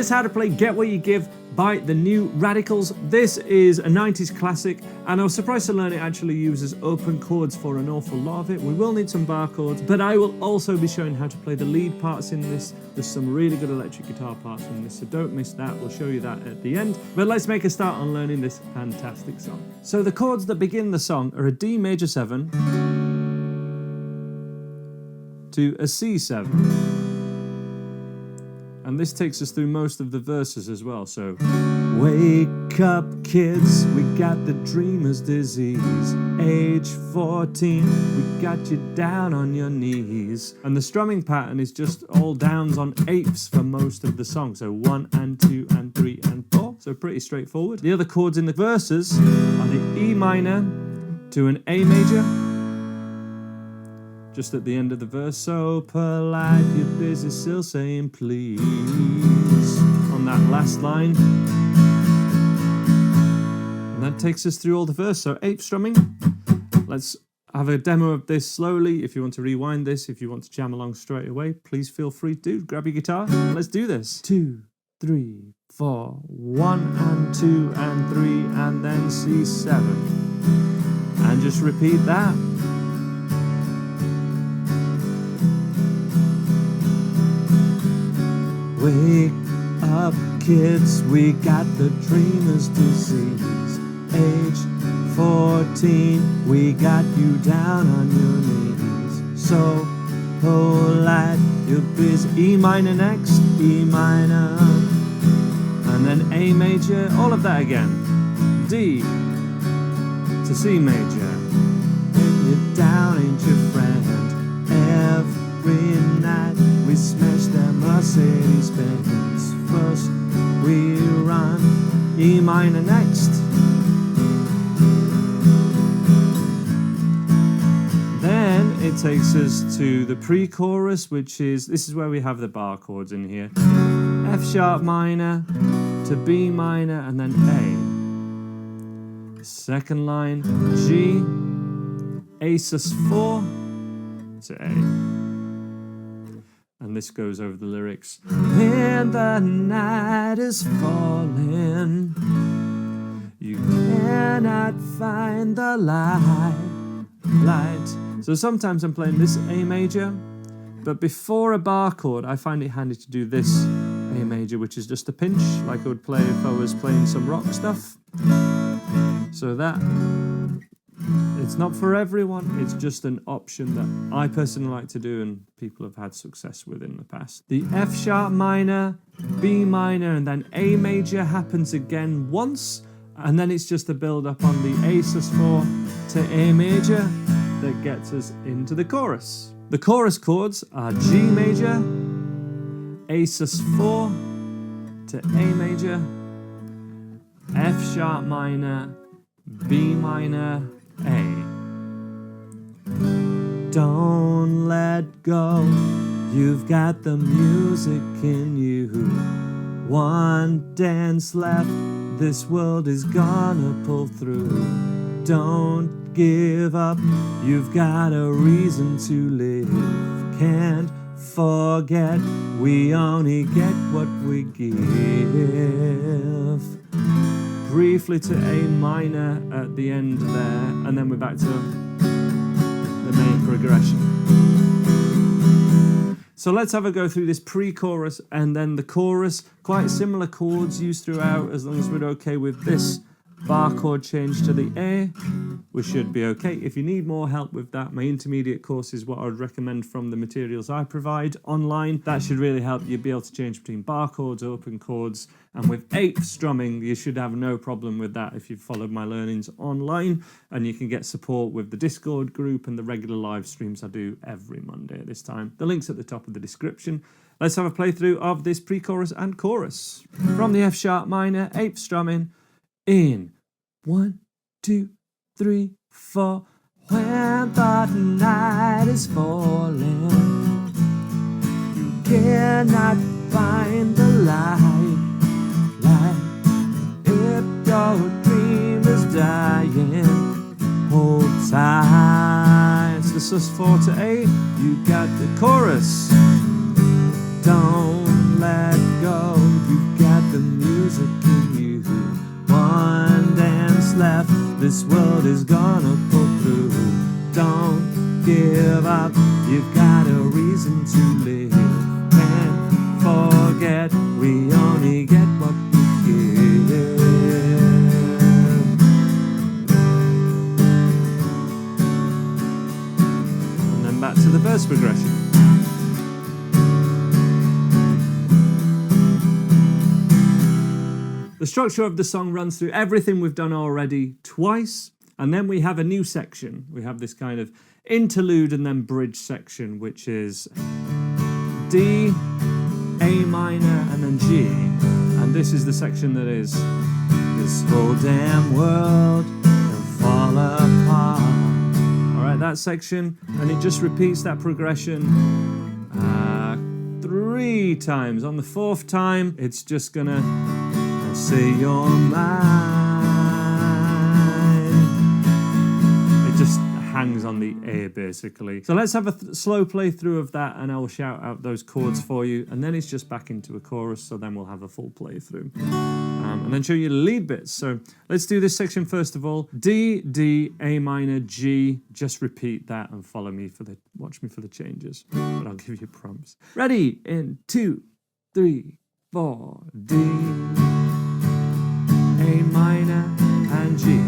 is how to play Get What You Give by the New Radicals. This is a 90s classic, and I was surprised to learn it actually uses open chords for an awful lot of it. We will need some bar chords, but I will also be showing how to play the lead parts in this. There's some really good electric guitar parts in this, so don't miss that. We'll show you that at the end. But let's make a start on learning this fantastic song. So the chords that begin the song are a D major 7 to a C7. And this takes us through most of the verses as well. So, wake up kids, we got the dreamer's disease. Age 14, we got you down on your knees. And the strumming pattern is just all downs on eighths for most of the song. So 1 and 2 and 3 and 4. So pretty straightforward. The other chords in the verses are the E minor to an A major. Just at the end of the verse, so polite, you're busy still saying please. On that last line. And that takes us through all the verse. So 8th strumming. Let's have a demo of this slowly. If you want to rewind this, if you want to jam along straight away, please feel free to. Grab your guitar. Let's do this. 2, 3, 4. 1 and 2 and 3 and then C7. And just repeat that. Wake up kids, we got the dreamer's disease. Age 14, we got you down on your knees. So polite, you're busy. E minor next, E minor. And then A major, all of that again. D to C major. You're down, ain't your friend. Every night we smash that Mercedes Benz. First we run E minor next. Then it takes us to the pre-chorus, which is, this is where we have the bar chords in here. F sharp minor to B minor and then A. Second line, G, A sus4 to A. And this goes over the lyrics. When the night is falling, you cannot find the light. So sometimes I'm playing this A major, but before a bar chord, I find it handy to do this A major, which is just a pinch, like I would play if I was playing some rock stuff. So that, it's not for everyone, it's just an option that I personally like to do and people have had success with in the past. The F sharp minor, B minor, and then A major happens again once, and then it's just a build up on the A sus4 to A major that gets us into the chorus. The chorus chords are G major, A sus4 to A major, F sharp minor, B minor, A. Don't let go, you've got the music in you. One dance left, this world is gonna pull through. Don't give up, you've got a reason to live. Can't forget, we only get what we give. Briefly to A minor at the end there, and then we're back to the main progression. So let's have a go through this pre-chorus and then the chorus. Quite similar chords used throughout, as long as we're okay with this bar chord change to the A, we should be okay. If you need more help with that, my intermediate course is what I would recommend from the materials I provide online. That should really help you be able to change between bar chords, open chords, and with 8th strumming, you should have no problem with that if you've followed my learnings online, and you can get support with the Discord group and the regular live streams I do every Monday at this time. The link's at the top of the description. Let's have a playthrough of this pre-chorus and chorus. From the F sharp minor, 8th strumming, in 1, 2, 3, 4. When the night is falling, you cannot find the light. If your dream is dying, hold tight. It's the sus4 to A. You got the chorus. Don't let go. You got left, this world is gonna pull through. Don't give up, you've got a reason to live. Can't forget, we only get what we give. And then back to the verse progression. The structure of the song runs through everything we've done already twice, and then we have a new section. We have this kind of interlude and then bridge section, which is D, A minor, and then G. And this is the section that is this whole damn world can fall apart. All right, that section, and it just repeats that progression 3 times. On the 4th time, it's just gonna say your mind. It just hangs on the A basically. So let's have a slow playthrough of that, and I will shout out those chords for you, and then it's just back into a chorus, so then we'll have a full playthrough. And then show you the lead bits. So let's do this section first of all. D, D, A minor, G. Just repeat that and follow me watch me for the changes. But I'll give you prompts. Ready? In 2, 3, 4. D, A minor, and G.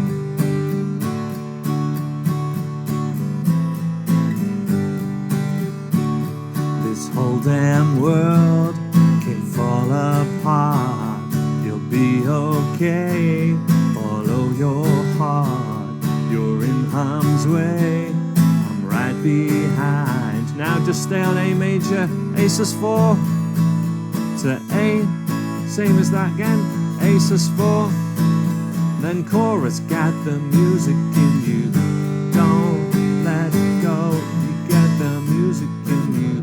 This whole damn world can fall apart. You'll be okay, follow your heart. You're in harm's way, I'm right behind. Now just stay on A major, A sus4 to A, same as that again. A sus4, then chorus, got the music in you. Don't let go, you get the music in you.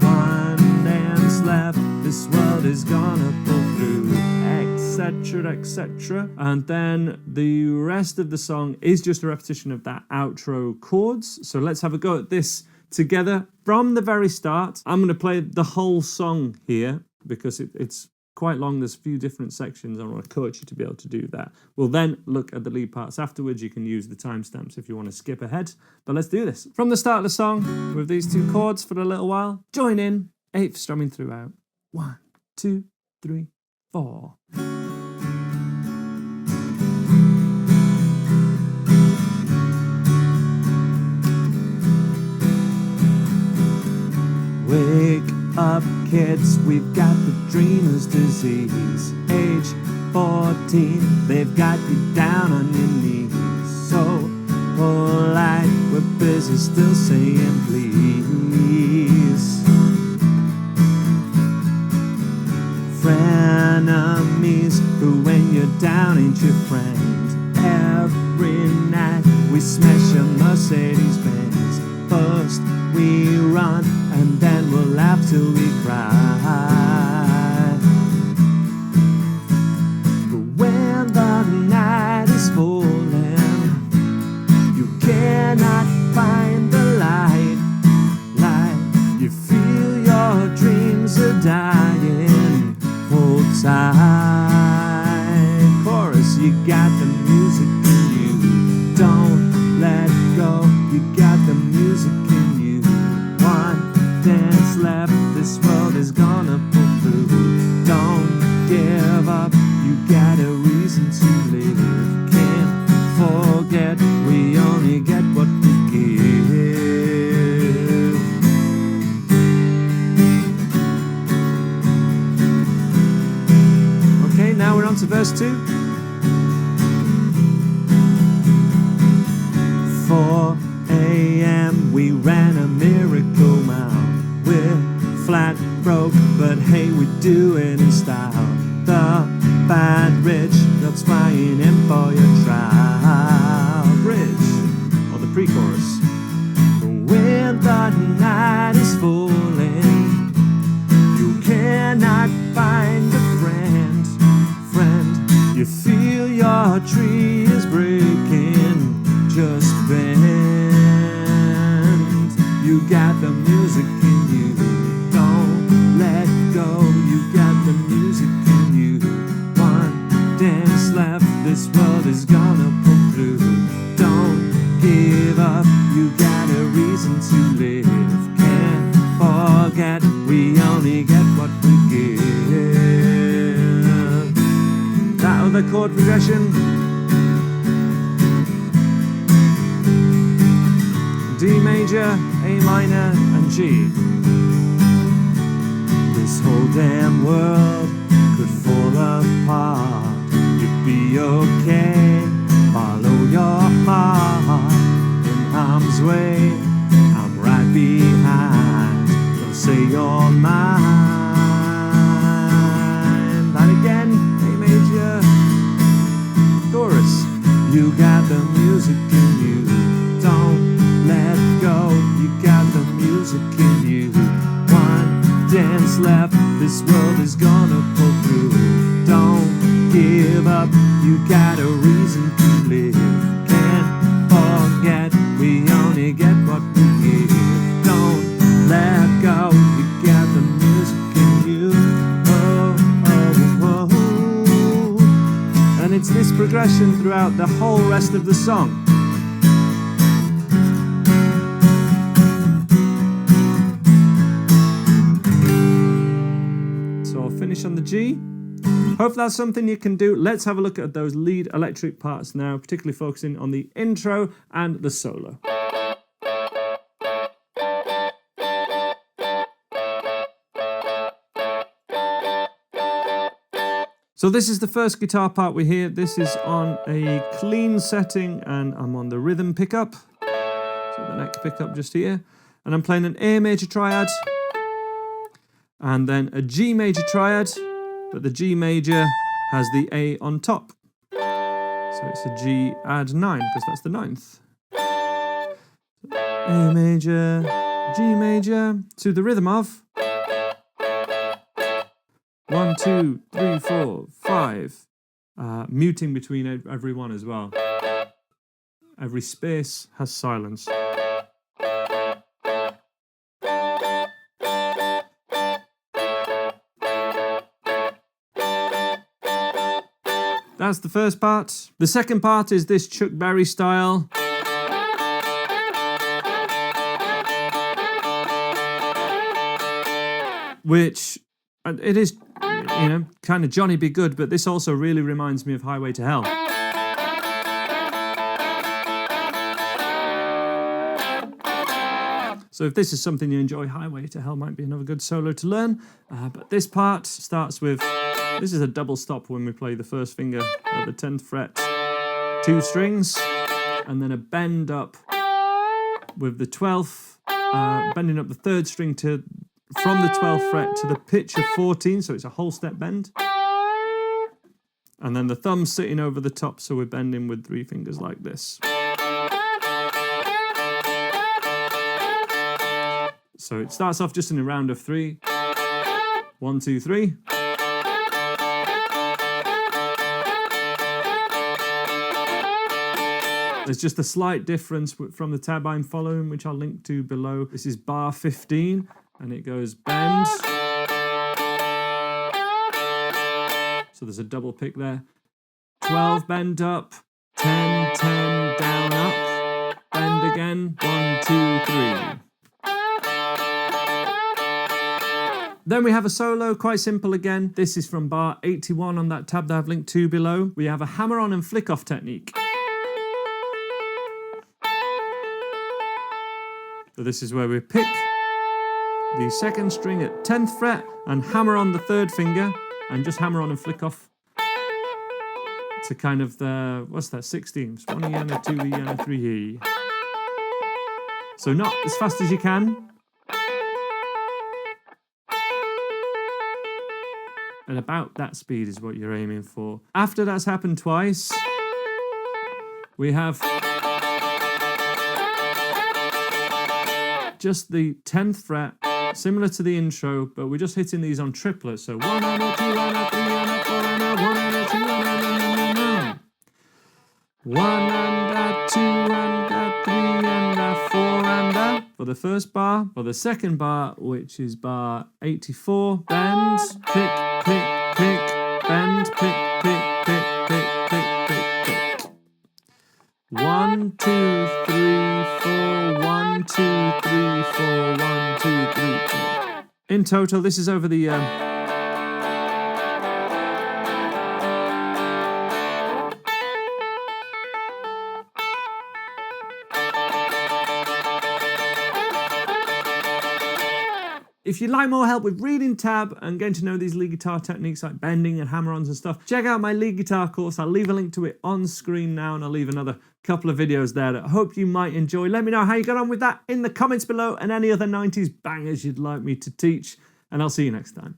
One dance left, this world is gonna pull through, etc, etc. And then the rest of the song is just a repetition of that outro chords. So let's have a go at this together from the very start. I'm gonna play the whole song here because it's quite long. There's a few different sections. I want to coach you to be able to do that. We'll then look at the lead parts afterwards. You can use the timestamps if you want to skip ahead. But let's do this. From the start of the song, with these 2 chords for a little while. Join in. 8th strumming throughout. 1, 2, 3, 4. Wake up, kids, we've got the dreamer's disease. Age 14, they've got you down on your knees. So polite, we're busy still saying please. Frenemies, who when you're down ain't your friend. Every night we smash a Mercedes-Benz. First we run, and then we'll laugh till we cry. But when the night is falling, you cannot find the light. You feel your dreams are dying. Hold tight. Chorus, you got the music in you. Don't let go, you got the music in you. One dance left, this world is gonna pull through. Don't give up, you got a reason to live. Can't forget, we only get what we give. Okay, now we're on to verse 2. 4 a.m. we ran a miracle mile. We're flat broke, but hey, we do it in style. The bad rich, that's flying in for your trial. Bridge, or the pre-chorus. When the night is falling, you cannot find a friend. You feel your tree is breaking. Just bend. You got the music in you. Don't let go. You got the music in you. One dance left. This world is gonna you got a reason to live. Can't forget, we only get what we give. That other chord progression. D major, A minor, and G. This whole damn world could fall apart. You'd be okay, follow your heart. In harm's way, I'm right behind. Don't say you're mine. And again, A major, chorus. You got the music in you, don't let go. You got the music in you. One dance left, this world is gonna pull through. Don't give up, you got a reason to live. Can't forget, we only get what we give. Don't let go, you got the music in you. Oh, oh, oh. And it's this progression throughout the whole rest of the song. Finish on the G. Hope that's something you can do. Let's have a look at those lead electric parts now, particularly focusing on the intro and the solo. So this is the first guitar part we hear. This is on a clean setting and I'm on the rhythm pickup. So the neck pickup just here. And I'm playing an A major triad. And then a G major triad, but the G major has the A on top. So it's a G add 9, because that's the 9th. A major, G major, to the rhythm of 1, 2, 3, 4, 5. Muting between every one as well. Every space has silence. That's the first part. The second part is this Chuck Berry style. Which, it is, you know, kind of Johnny Be Good, but this also really reminds me of Highway to Hell. So if this is something you enjoy, Highway to Hell might be another good solo to learn. But this part starts with, this is a double stop when we play the first finger at the 10th fret, 2 strings, and then a bend up with the 12th, bending up the 3rd string from the 12th fret to the pitch of 14, so it's a whole step bend. And then the thumb's sitting over the top, so we're bending with 3 fingers like this. So it starts off just in a round of 3. 1, 2, 3. There's just a slight difference from the tab I'm following, which I'll link to below. This is bar 15, and it goes bend. So there's a double pick there. 12, bend up. 10, 10, down, up. Bend again. 1, 2, 3. Then we have a solo, quite simple again. This is from bar 81 on that tab that I've linked to below. We have a hammer-on and flick-off technique. So this is where we pick the 2nd string at 10th fret and hammer on the 3rd finger and just hammer on and flick off to kind of the, what's that, 16ths. 1 E and a 2 E and a 3 E. So not as fast as you can. And about that speed is what you're aiming for. After that's happened twice, we have just the 10th fret, similar to the intro, but we're just hitting these on triplets. So 1 and a 2 and a 3 and a 4 and a 1 and a 2 and a 1 and a 2 and a 3 and a 4 and a for the first bar. For the second bar, which is bar 84, bend, pick, pick, pick, bend, pick, pick, pick, pick, pick, pick, pick. 1, 2, 3, 4, 1, 2, 3, 4, 1, 2, 3, 4. In total, this is over the If you'd like more help with reading tab and getting to know these lead guitar techniques like bending and hammer-ons and stuff, check out my lead guitar course. I'll leave a link to it on screen now, and I'll leave another couple of videos there that I hope you might enjoy. Let me know how you got on with that in the comments below, and any other 90s bangers you'd like me to teach, and I'll see you next time.